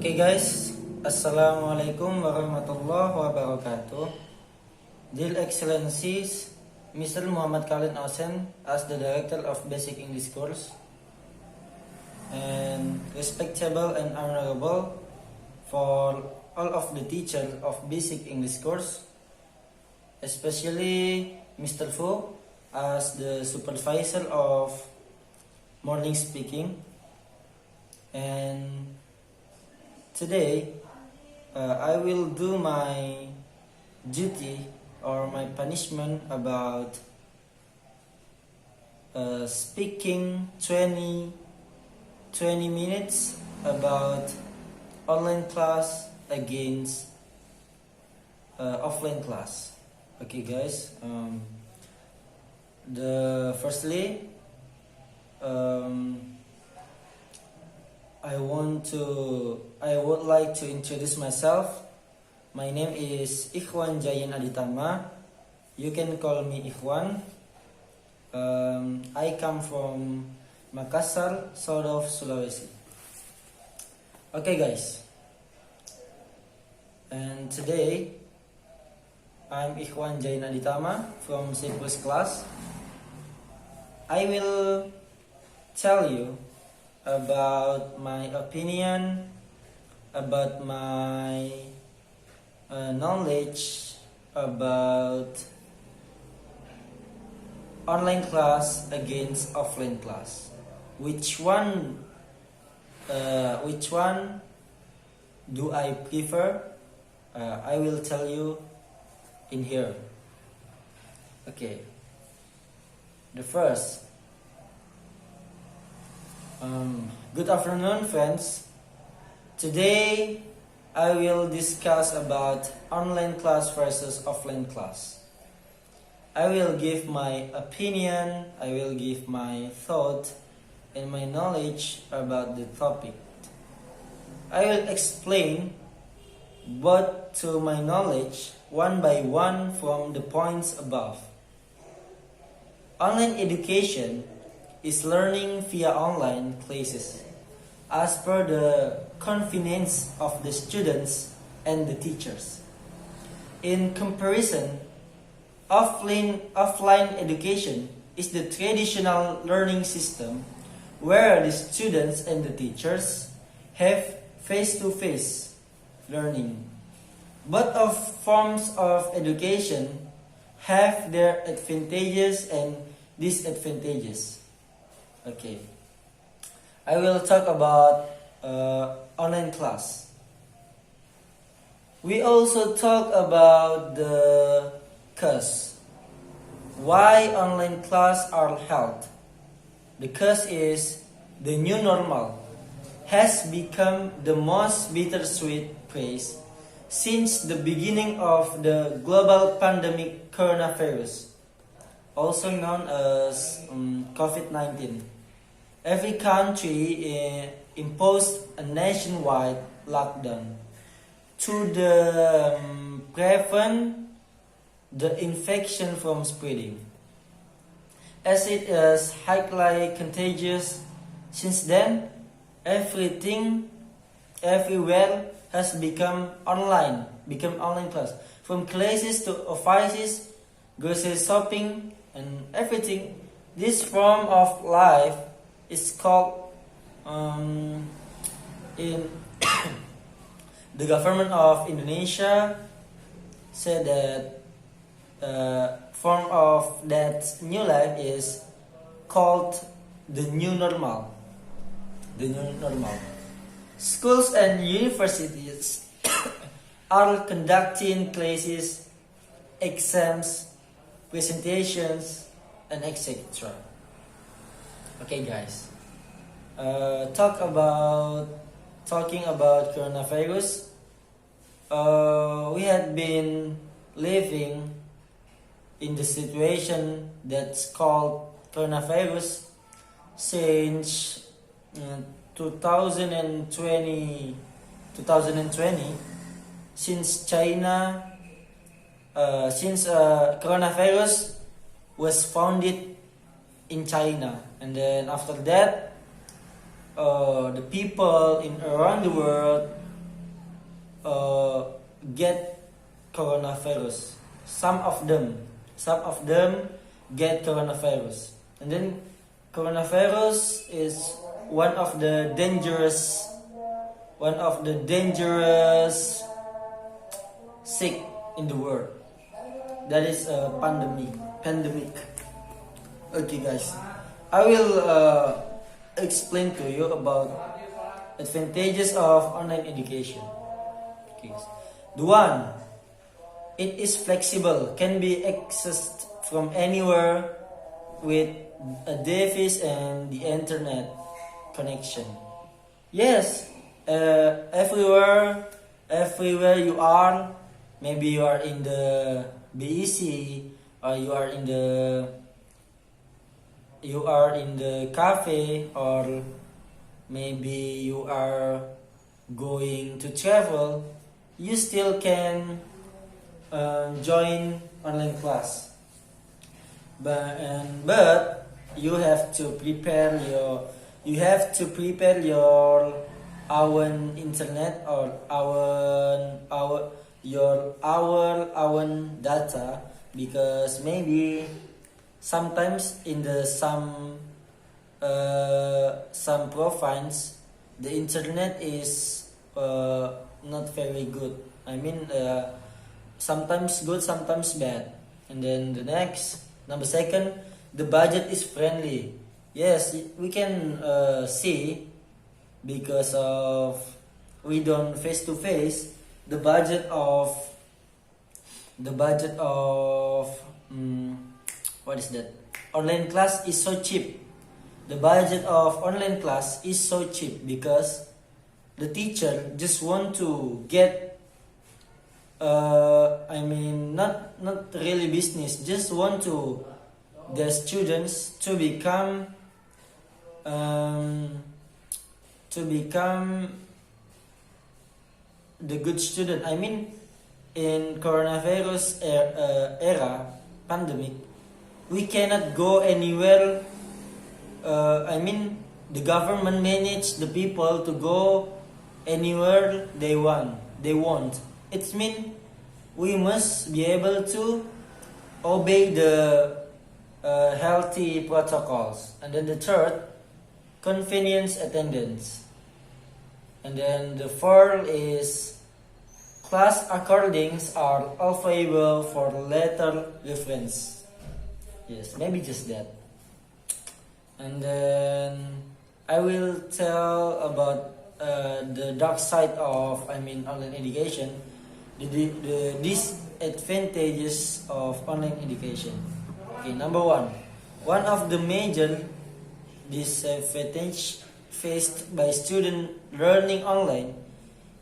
Okay guys, Assalamualaikum warahmatullahi wabarakatuh. Dear Excellencies, Mr. Muhammad Khalid Osen as the Director of Basic English Course, and respectable and honorable for all of the teachers of Basic English Course, especially Mr. Fu as the supervisor of morning speaking. And today I will do my duty or my punishment about speaking 20 minutes about online class against offline class. Okay guys, firstly I would like to introduce myself. My name is Ikhwan Jayan Aditama. You can call me Ikhwan. I come from Makassar, south of Sulawesi. Okay guys, and today I'm Ikhwan Jayan Aditama from C+ class. I will tell you about my opinion, about my knowledge about online class against offline class. Which one do I prefer? I will tell you in here. Okay. The first. Good afternoon, friends. Today I will discuss about online class versus offline class. I will give my opinion, I will give my thought and my knowledge about the topic. I will explain both to my knowledge one by one from the points above. Online education is learning via online classes as per the convenience of the students and the teachers. In comparison, offline education is the traditional learning system where the students and the teachers have face-to-face learning. Both of forms of education have their advantages and disadvantages. Okay, I will talk about online class. We also talk about the cause. Why online class are held? The cause is the new normal has become the most bittersweet phrase since the beginning of the global pandemic coronavirus, also known as COVID-19. Every country imposed a nationwide lockdown to prevent the infection from spreading. As it is highly contagious, since then, everything, everywhere has become online class. From classes to offices, grocery shopping, and everything. This form of life is called in the government of Indonesia said that form of that new life is called the new normal. The new normal. Schools and universities are conducting classes, exams, presentations, and etc. Okay guys, talking about coronavirus. We had been living in the situation that's called coronavirus since 2020, since China, since coronavirus was founded in China, and then after that the people in around the world uh, get coronavirus. Some of them get coronavirus, and then coronavirus is one of the dangerous sick in the world. That is a pandemic. Okay, guys, I will explain to you about advantages of online education. Okay. The one, it is flexible, can be accessed from anywhere with a device and the internet connection. Yes, everywhere you are. Maybe you are in the BEC, or you are in the cafe, or maybe you are going to travel. You still can join online class, but you have to prepare your own internet, or your own data, because maybe sometimes in the some province the internet is not very good. I mean, sometimes good, sometimes bad. And then the next, number second, the budget is friendly. Yes, we can see, because of we don't face to face, the budget of what is that? Online class is so cheap. The budget of online class is so cheap because the teacher just want to get not really business, just want to the students to become the good student. I mean, in coronavirus era pandemic, we cannot go anywhere. The government manage the people to go anywhere they want. It means we must be able to obey the healthy protocols. And then the third, convenience attendance. And then the fourth is class recordings are available for later reference. Yes, maybe just that. And then I will tell about the dark side of online education, the disadvantages of online education. Okay, number one of the major disadvantages faced by students learning online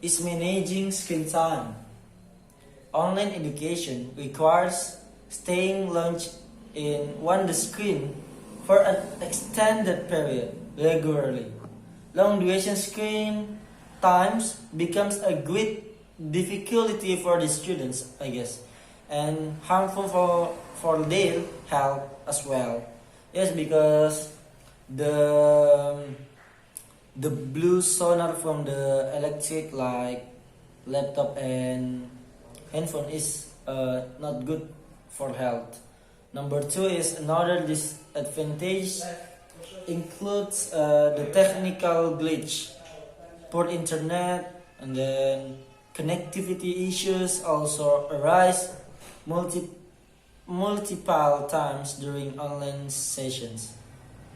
is managing screen time. Online education requires staying launched in the screen for an extended period regularly. Long duration screen times becomes a great difficulty for the students, I guess, and harmful for their health as well. Yes, because the blue sonar from the electric, like laptop and handphone, is not good for health. Number two is another disadvantage includes the technical glitch, poor internet, and then connectivity issues also arise multiple times during online sessions.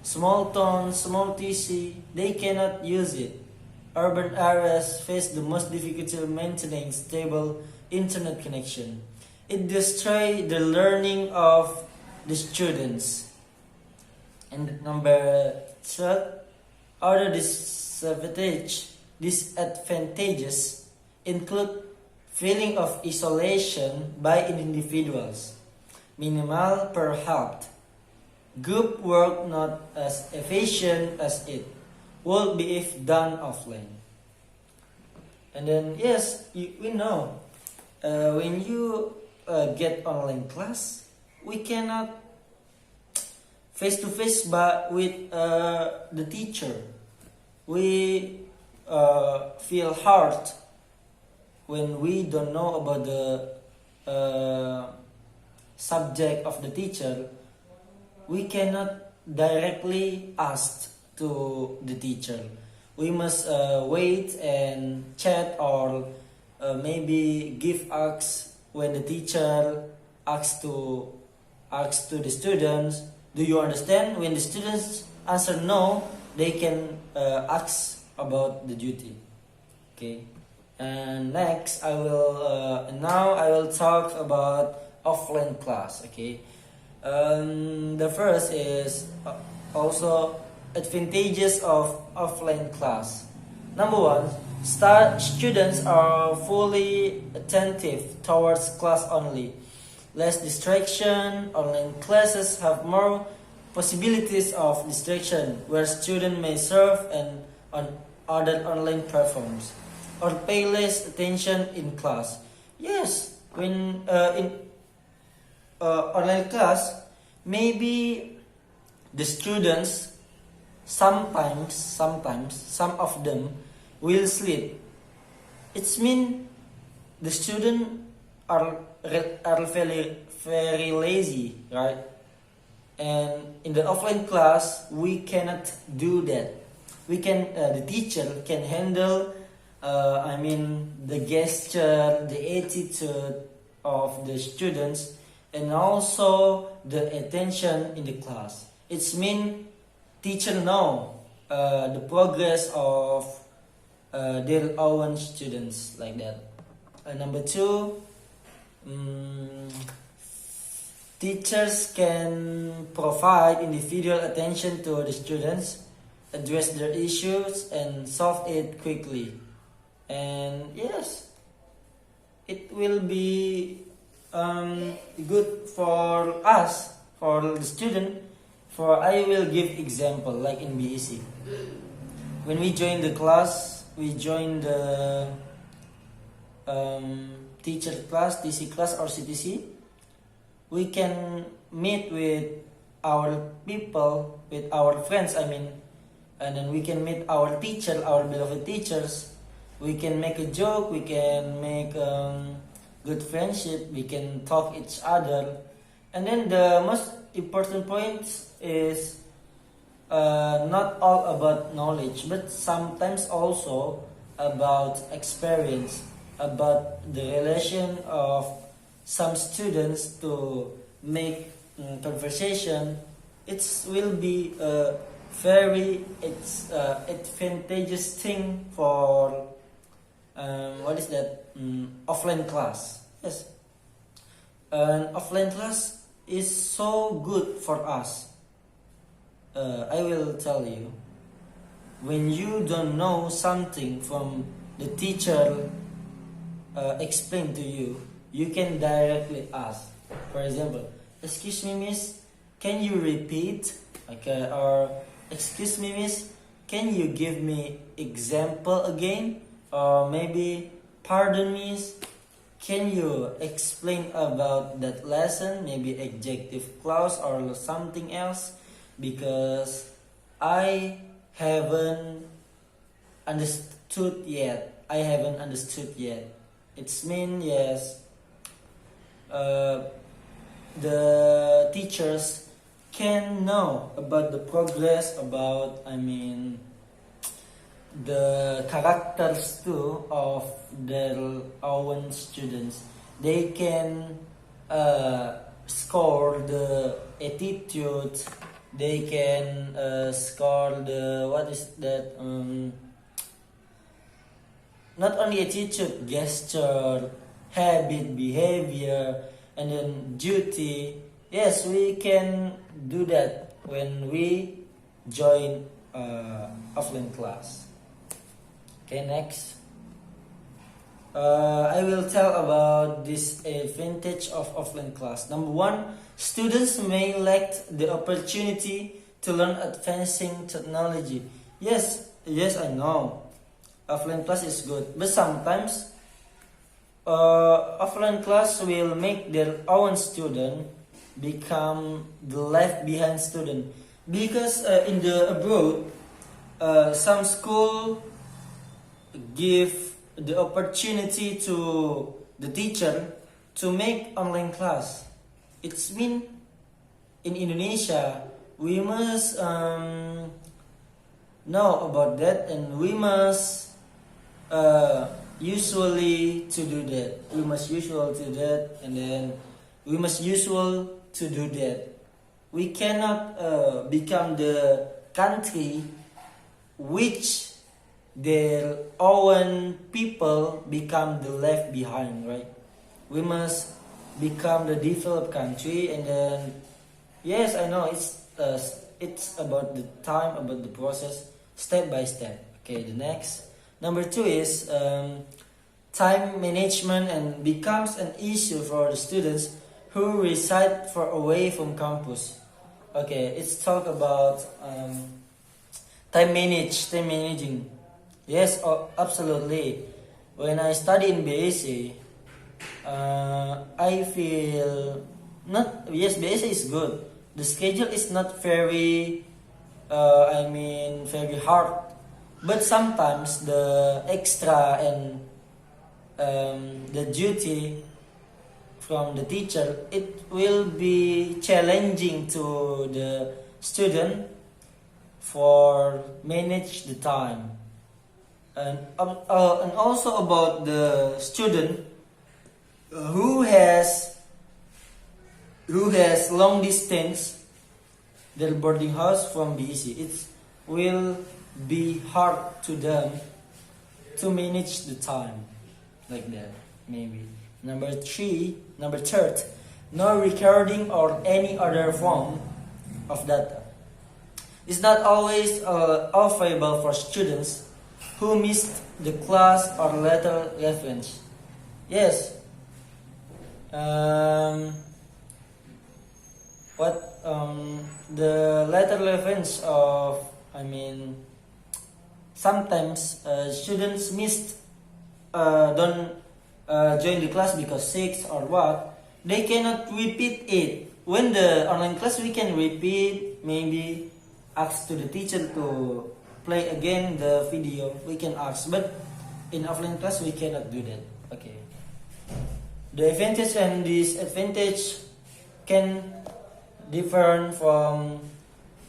Small towns, small TC, they cannot use it. Urban areas face the most difficulty maintaining stable internet connection. It destroys the learning of the students. And number third, other disadvantages include feeling of isolation by individuals, minimal per help, group work not as efficient as it would be if done offline. And then yes, we know when you get online class, we cannot face to face but with the teacher. We feel hard when we don't know about the subject of the teacher, we cannot directly ask to the teacher. We must wait and chat, or maybe give asks when the teacher asks to the students, do you understand? When the students answer no, they can ask about the duty. Okay. And next, now I will talk about offline class. Okay. The first is also advantages of offline class. Number one, students are fully attentive towards class only. Less distraction. Online classes have more possibilities of distraction, where students may surf and on other online platforms or pay less attention in class. Yes, when in online class, maybe the students sometimes some of them will sleep. It's mean the student are very lazy, right? And in the offline class, we cannot do that. We can the teacher can handle the gesture, the attitude of the students, and also the attention in the class. It's mean teacher know the progress of their own students, like that. Number two, teachers can provide individual attention to the students, address their issues, and solve it quickly. And yes, it will be good for us, for the student. For I will give example like in BEC. When we join the class, we join the teacher class, TC class or CTC. We can meet with our people, with our friends, and then we can meet our teacher, our beloved teachers. We can make a joke, we can make good friendship, we can talk each other. And then the most important point is not all about knowledge, but sometimes also about experience, about the relation of some students to make conversation. It will be a very advantageous thing for offline class. Yes, an offline class is so good for us. I will tell you, when you don't know something from the teacher explain to you, you can directly ask. For example, excuse me, miss, can you repeat? Okay, or excuse me, miss, can you give me example again? Or maybe, pardon, miss, can you explain about that lesson? Maybe adjective clause or something else, because I haven't understood yet. It's mean, yes, the teachers can know about the progress, about the characters too of their own students. They can score the attitude. They can score the not only attitude, gesture, habit, behavior, and then duty. Yes, we can do that when we join offline class. Okay, next. I will tell about this advantage of offline class. Number one, students may lack the opportunity to learn advancing technology. Yes, I know. Offline class is good, but sometimes offline class will make their own student become the left behind student, because in the abroad some school give the opportunity to the teacher to make online class. It's mean in Indonesia we must know about that, and we must usually to do that. We must usual to that, and then we must usual to do that. We cannot become the country which their own people become the left behind, right? We must become the developed country, and then yes, I know it's about the time, about the process, step by step. Okay, the next number 2 is time management, and becomes an issue for the students who reside far away from campus. Okay, let's talk about time managing. Yes, absolutely. When I study in BSc, I feel not. Yes, BSc is good. The schedule is not very, very hard. But sometimes the extra and the duty from the teacher, it will be challenging to the student for manage the time, and also about the student who has long distance their boarding house from BEC. It will be hard to them to manage the time like that, maybe. Number third, no recording or any other form of data. It's not always available for students who missed the class or letter reference. Yes. The letter reference of, sometimes students missed, don't join the class because sick or what. They cannot repeat it. When the online class, we can repeat, maybe ask to the teacher to play again the video. We can ask, but in offline class we cannot do that. Okay. The advantage and disadvantage can differ from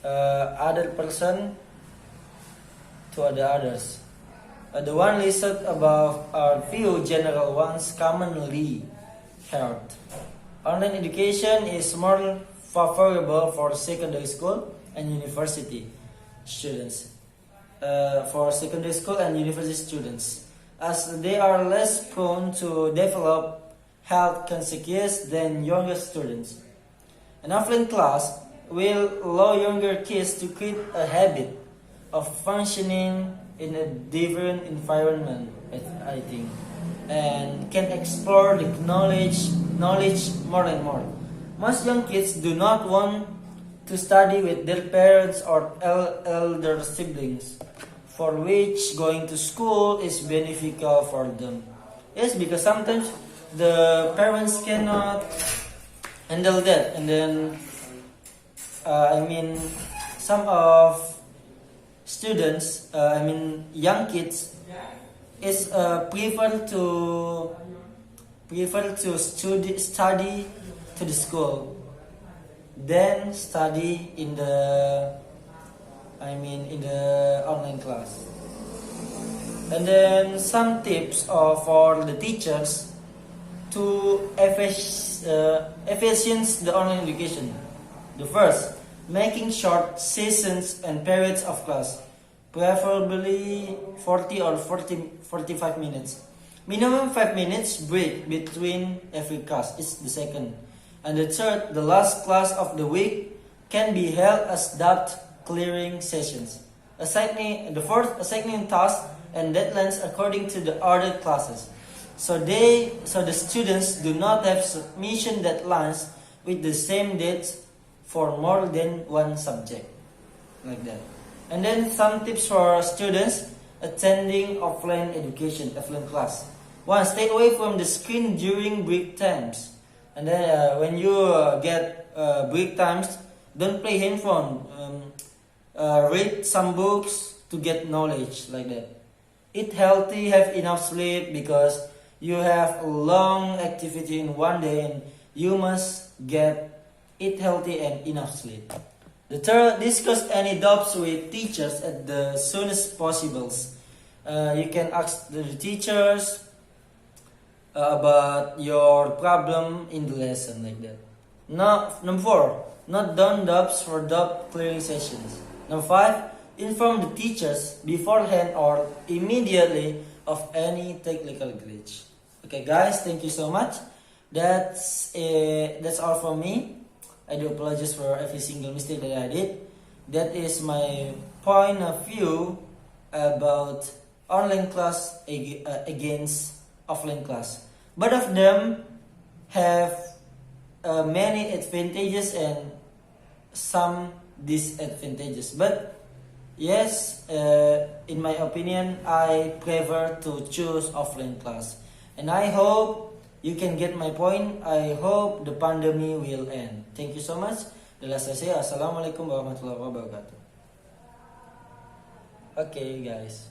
other person to others. The one listed above are few general ones commonly heard. Online education is more favorable for secondary school and university students. As they are less prone to develop health consequences than younger students. An offline class will allow younger kids to create a habit of functioning in a different environment, I think, and can explore the knowledge more and more. Most young kids do not want to study with their parents or elder siblings, for which going to school is beneficial for them. Yes, because sometimes the parents cannot handle that, and then some of students, young kids, is prefer to study to the school than study in the online class. And then some tips for the teachers to efficiency the online education. The first, making short sessions and periods of class, preferably 40 or 45 minutes. Minimum 5 minutes break between every class is the second. And the third, the last class of the week can be held as doubt clearing sessions. The fourth, assigning tasks and deadlines according to the ordered classes. So the students do not have submission deadlines with the same dates for more than one subject, like that. And then some tips for students attending offline class. One, stay away from the screen during break times. And then when you get break times, don't play handphone. Read some books to get knowledge, like that. eat healthy, have enough sleep, because you have a long activity in one day and you must eat healthy and enough sleep. The third, discuss any doubts with teachers at the soonest possibles. You can ask the teachers about your problem in the lesson, like that. Now, number 4, not done doubts for doubt clearing sessions. Number 5, inform the teachers beforehand or immediately of any technical glitch. Okay, guys, thank you so much. That's all from me. I do apologize for every single mistake that I did. That is my point of view about online class against offline class. Both of them have many advantages and some disadvantages. But yes, in my opinion, I prefer to choose offline class. And I hope you can get my point. I hope the pandemic will end. Thank you so much. Assalamualaikum warahmatullahi wabarakatuh. Okay, guys.